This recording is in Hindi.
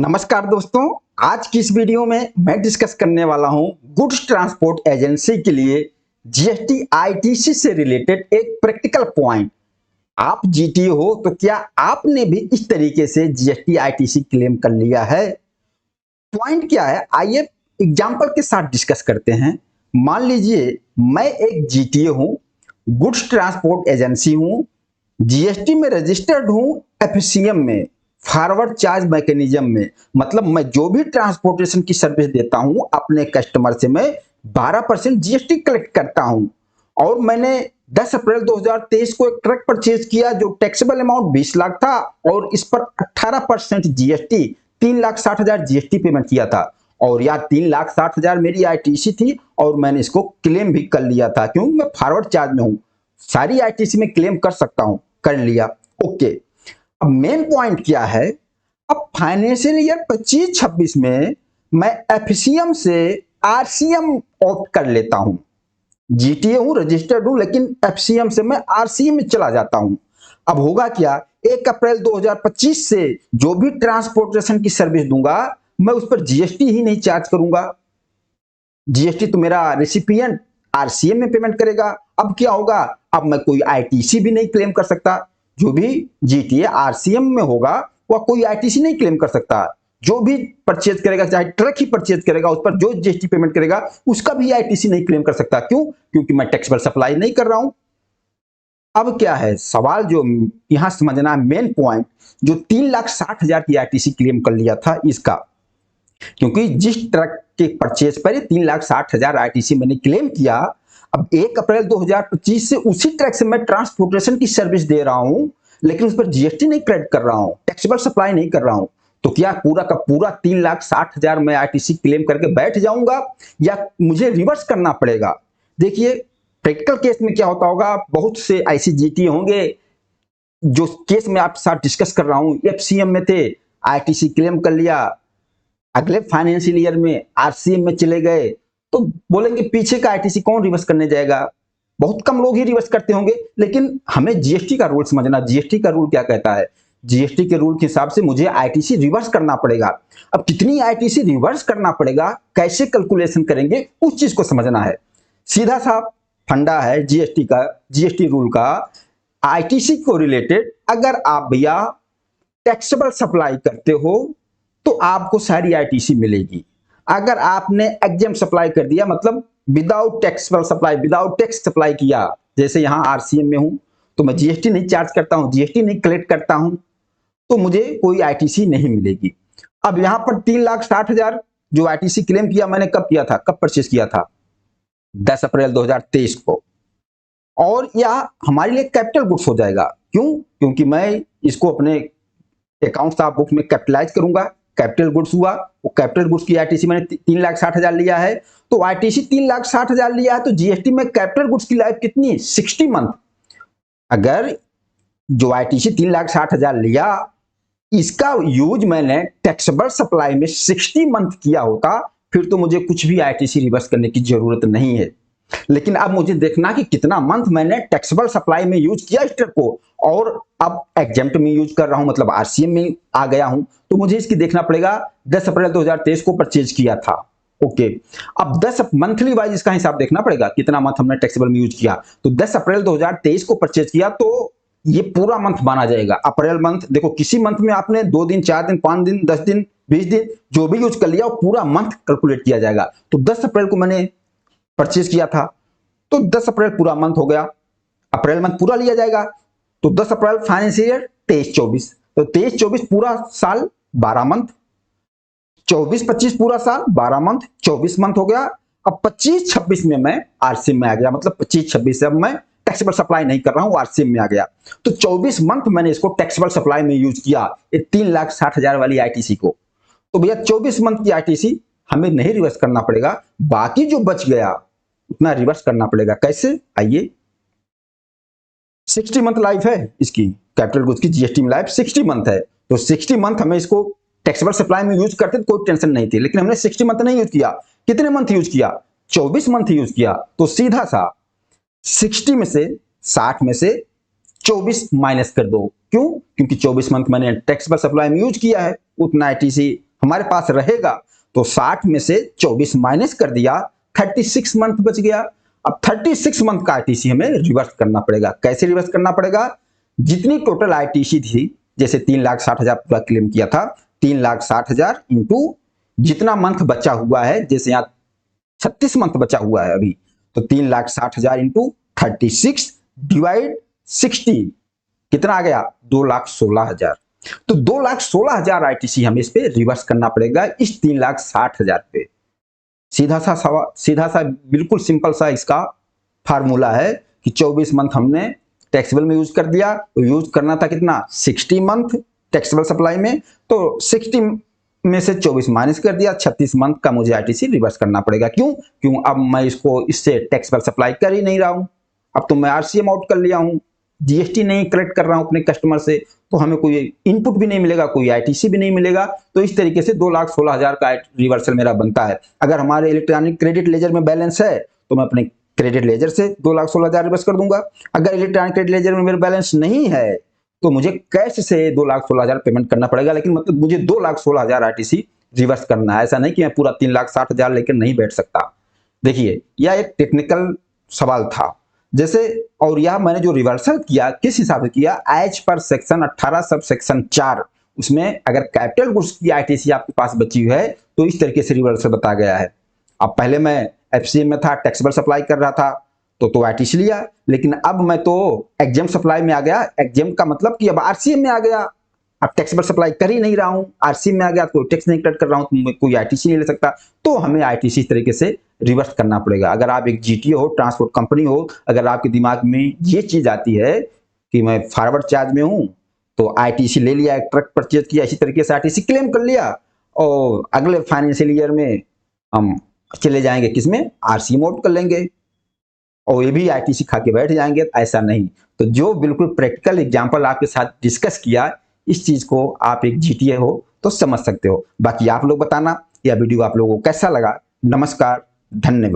नमस्कार दोस्तों, आज की इस वीडियो में मैं डिस्कस करने वाला हूं गुड्स ट्रांसपोर्ट एजेंसी के लिए जीएसटी आईटीसी से रिलेटेड एक प्रैक्टिकल पॉइंट। आप जीटीए हो तो क्या आपने भी इस तरीके से जीएसटी आईटीसी क्लेम कर लिया है? पॉइंट क्या है, आइए एग्जांपल के साथ डिस्कस करते हैं। मान लीजिए मैं एक जीटीए हूं, गुड्स ट्रांसपोर्ट एजेंसी हूं, जीएसटी में रजिस्टर्ड हूं, एफसीएम में फॉरवर्ड चार्ज मैकेनिज्म में, मतलब मैं जो भी ट्रांसपोर्टेशन की सर्विस देता हूं अपने कस्टमर से मैं 12% जीएसटी कलेक्ट करता हूं। और मैंने 10 अप्रैल 2023 को एक ट्रक परचेज किया जो टैक्सेबल अमाउंट 20 लाख था और इस पर 18% जीएसटी 3,60,000 जीएसटी पेमेंट किया था। और यार 3,60,000 मेरी आईटीसी थी और मैंने इसको क्लेम भी कर लिया था क्योंकि मैं फॉरवर्ड चार्ज में हूं, सारी आईटीसी में क्लेम कर सकता हूं, कर लिया। ओके, अब मेन पॉइंट क्या है, अब फाइनेंशियल ईयर 25-26 में मैं एफसीएम से आरसीएम ऑप्ट कर लेता हूं। जीटीए हूं, रजिस्टर्ड हूं, लेकिन एफसीएम से मैं आरसीएम में चला जाता हूं। अब होगा क्या, 1 अप्रैल 2025 से जो भी ट्रांसपोर्टेशन की सर्विस दूंगा मैं उस पर जीएसटी ही नहीं चार्ज करूंगा। जीएसटी तो मेरा रेसिपिएंट आरसीएम में पेमेंट करेगा। अब क्या होगा, अब मैं कोई आईटीसी भी नहीं क्लेम कर सकता। जो भी जीटीए आरसीएम में होगा वह कोई आईटीसी नहीं क्लेम कर सकता। जो भी परचेज करेगा, चाहे ट्रक ही परचेज करेगा, उस पर जो जीएसटी पेमेंट करेगा उसका भी आईटीसी नहीं क्लेम कर सकता। क्यों? क्योंकि मैं टैक्सेबल सप्लाई नहीं कर रहा हूं। अब क्या है सवाल जो यहां समझना है, मेन पॉइंट, जो 3,60,000 की आईटीसी क्लेम कर लिया था इसका, क्योंकि जिस ट्रक के परचेज पर 3,60,000 आईटीसी मैंने क्लेम किया, अब 1 अप्रैल 2025 से उसी ट्रक से मैं ट्रांसपोर्टेशन की सर्विस दे रहा हूं, लेकिन उस पर जीएसटी नहीं क्रेडिट कर रहा हूं, टैक्सेबल सप्लाई नहीं कर रहा हूं। तो क्या पूरा का पूरा 3,60,000 मैं आईटीसी क्लेम करके बैठ जाऊंगा या मुझे रिवर्स करना पड़ेगा? देखिए प्रैक्टिकल केस में क्या होता होगा, बहुत से ऐसे जीटी होंगे जो केस में आपके साथ डिस्कस कर रहा हूं, एफसीएम में थे, आईटीसी क्लेम कर लिया, अगले फाइनेंशियल ईयर में आरसीएम में चले गए, तो बोलेंगे पीछे का आईटीसी कौन रिवर्स करने जाएगा? बहुत कम लोग ही रिवर्स करते होंगे। लेकिन हमें जीएसटी का रूल समझना, जीएसटी का रूल क्या कहता है। जीएसटी के रूल के हिसाब से मुझे आईटीसी रिवर्स करना पड़ेगा। अब कितनी आईटीसी रिवर्स करना पड़ेगा, कैसे कैलकुलेशन करेंगे, उस चीज को समझना है। सीधा सा फंडा है जीएसटी का, जीएसटी रूल का। आईटीसी को रिलेटेड अगर आप भैया टैक्सेबल सप्लाई करते हो तो आपको सारी आईटीसी मिलेगी। अगर आपने एग्जेम सप्लाई कर दिया, मतलब without taxable supply, without tax supply किया, जैसे यहां आरसीएम में हूं तो मैं जीएसटी नहीं चार्ज करता हूं, जीएसटी नहीं कलेक्ट करता हूं, तो मुझे कोई आईटीसी नहीं मिलेगी। अब यहां पर 3,60,000 जो आईटीसी क्लेम किया मैंने, कब किया था, कब परचेज किया था? 10 अप्रैल 2023 को। और यह हमारे लिए कैपिटल गुड्स हो जाएगा। क्यों? क्योंकि मैं इसको अपने अकाउंट ऑफ बुक में कैपिटलाइज करूंगा, कैपिटल गुड्स हुआ। वो कैपिटल गुड्स की आईटीसी मैंने 3,60,000 लिया है, तो आईटीसी 3,60,000 लिया है, तो जीएसटी में कैपिटल गुड्स की लाइफ कितनी है? 60 मंथ। अगर जो आईटीसी 3,60,000 लिया, इसका यूज मैंने टैक्सेबल सप्लाई में 60 मंथ किया होता, फिर तो मुझे कुछ भी आईटीसी रिवर्स करने की जरूरत नहीं है। लेकिन अब मुझे देखना कि कितना मंथ मैंने टैक्सेबल सप्लाई में यूज किया इस ट्रक को, और अब एग्जेम्प्ट में यूज कर रहा हूं, मतलब आरसीएम में आ गया हूं, तो मुझे इसकी देखना पड़ेगा। 10 अप्रैल 2023 को परचेज किया था। ओके, अब 10 मंथली वाइज इसका हिसाब देखना पड़ेगा, कितना मंथ हमने टैक्सेबल में यूज किया। तो 10 अप्रैल 2023 को परचेज किया तो ये पूरा मंथ माना जाएगा। अप्रैल मंथ, देखो किसी मंथ में आपने 2 दिन, 4 दिन, 5 दिन, 10 दिन, 20 दिन जो भी यूज कर लिया वो पूरा मंथ कैलकुलेट किया जाएगा। तो 10 अप्रैल को मैंने परचेज किया था तो 10 अप्रैल पूरा मंथ हो गया, अप्रैल मंथ पूरा लिया जाएगा। तो 10 अप्रैल फाइनेंशियल ईयर 23-24, तो 23-24 पूरा साल 12 मंथ, 24-25 पूरा साल 12 मंथ, 24 मंथ हो गया। अब 25-26 में मैं आरसीएम में आ गया, मतलब 25-26 से अब मैं टैक्सेबल सप्लाई नहीं कर रहा हूं, आरसीएम में आ गया। तो 24 मंथ मैंने इसको टैक्सेबल सप्लाई में यूज किया, ये 3,60,000 वाली आईटीसी को। तो भैया 24 मंथ की आईटीसी हमें नहीं रिवर्स करना पड़ेगा, बाकी जो बच गया उतना रिवर्स करना पड़ेगा। कैसे, आइए। 60 मंथ लाइफ है इसकी, कैपिटल गुड्स की जीएसटी में लाइफ 60 मंथ है, तो 60 मंथ हमें इसको टैक्सेबल सप्लाई में यूज करते तो कोई टेंशन नहीं थी। लेकिन हमने 60 मंथ नहीं यूज किया, कितने मंथ यूज किया? 24 मंथ यूज किया। तो सीधा सा 60 में से 60 में से 24 माइनस कर दो। क्यों? क्योंकि 24 मंथ मैंने टैक्सेबल सप्लाई में यूज किया है, उतना आईटीसी हमारे पास रहेगा तो 60 में से 24 माइनस कर दिया, 36 मंथ बच गया। अब 36 मंथ का आईटीसी हमें रिवर्स करना पड़ेगा। कैसे रिवर्स करना पड़ेगा? जितनी टोटल आईटीसी थी, जैसे 3,60,000 पूरा क्लेम किया था, 3,60,000 इंटू जितना मंथ बचा हुआ है, जैसे यहाँ 36 मंथ बचा हुआ है अभी, तो 3,60,000 इंटू 36 डिवाइड 60 कितना आ गया? 2,16,000। तो 2,16,000 आईटीसी हमें इस पे रिवर्स करना पड़ेगा, इस 3,60,000 पे। सीधा सा बिल्कुल सिंपल सा इसका फार्मूला है कि 24 मंथ हमने टैक्सेबल में यूज कर दिया, तो यूज करना था कितना? 60 मंथ टैक्सेबल सप्लाई में, तो 60 में से 24 माइनस कर दिया, 36 मंथ का मुझे आईटीसी रिवर्स करना पड़ेगा। क्यों? अब मैं इसको इससे टैक्सेबल सप्लाई कर ही नहीं रहा हूं, अब तो मैं आरसीएम आउट कर लिया हूं, जीएसटी नहीं कलेक्ट कर रहा हूं अपने कस्टमर से, तो हमें कोई इनपुट भी नहीं मिलेगा, कोई आईटीसी भी नहीं मिलेगा। तो इस तरीके से 2,16,000 का रिवर्सल मेरा बनता है। अगर हमारे इलेक्ट्रॉनिक क्रेडिट लेजर में बैलेंस है तो मैं अपने क्रेडिट लेजर से 2,16,000 रिवर्स कर दूंगा। अगर इलेक्ट्रॉनिक क्रेडिट लेजर में मेरा बैलेंस नहीं है तो मुझे कैश से 2,16,000 पेमेंट करना पड़ेगा, लेकिन मतलब मुझे 2,16,000 आईटीसी रिवर्स करना है। ऐसा नहीं कि मैं पूरा 3,60,000 लेकर नहीं बैठ सकता। देखिए, यह एक टेक्निकल सवाल था। जैसे, और यह मैंने जो रिवर्सल किया किस हिसाब से किया? As per section 18 sub section 4, उसमें अगर कैपिटल गुड्स की आईटीसी आपके पास बची हुई है तो इस तरीके से रिवर्सल बताया गया है। अब पहले मैं एफसीएम में था, टैक्सेबल सप्लाई कर रहा था, तो आईटीसी लिया, लेकिन अब मैं तो एग्जाम सप्लाई में आ गया। एग्जाम का मतलब कि अब आरसीएम में आ गया, अब टैक्सेबल सप्लाई कर ही नहीं रहा हूं, आरसीएम में आ गया, कोई टैक्स नहीं कलेक्ट कर रहा हूं, तो कोई आईटीसी नहीं ले सकता। तो हमें आईटीसी इस तरीके से रिवर्स करना पड़ेगा। अगर आप एक जीटीओ हो, ट्रांसपोर्ट कंपनी हो, अगर आपके दिमाग में ये चीज आती है कि मैं फॉरवर्ड चार्ज में हूं, तो आईटीसी ले लिया, एक ट्रक परचेज किया, इसी तरीके से आईटीसी क्लेम कर लिया, और अगले फाइनेंशियल ईयर में हम चले जाएंगे किसमें? आरसीएम आउट कर लेंगे, और ये भी आईटीसी खा के बैठ जाएंगे। ऐसा नहीं। तो जो बिल्कुल प्रैक्टिकल एग्जांपल आपके साथ डिस्कस किया, इस चीज को आप एक जीटीए हो तो समझ सकते हो। बाकी आप लोग बताना यह वीडियो आप लोगों को कैसा लगा। नमस्कार, धन्यवाद।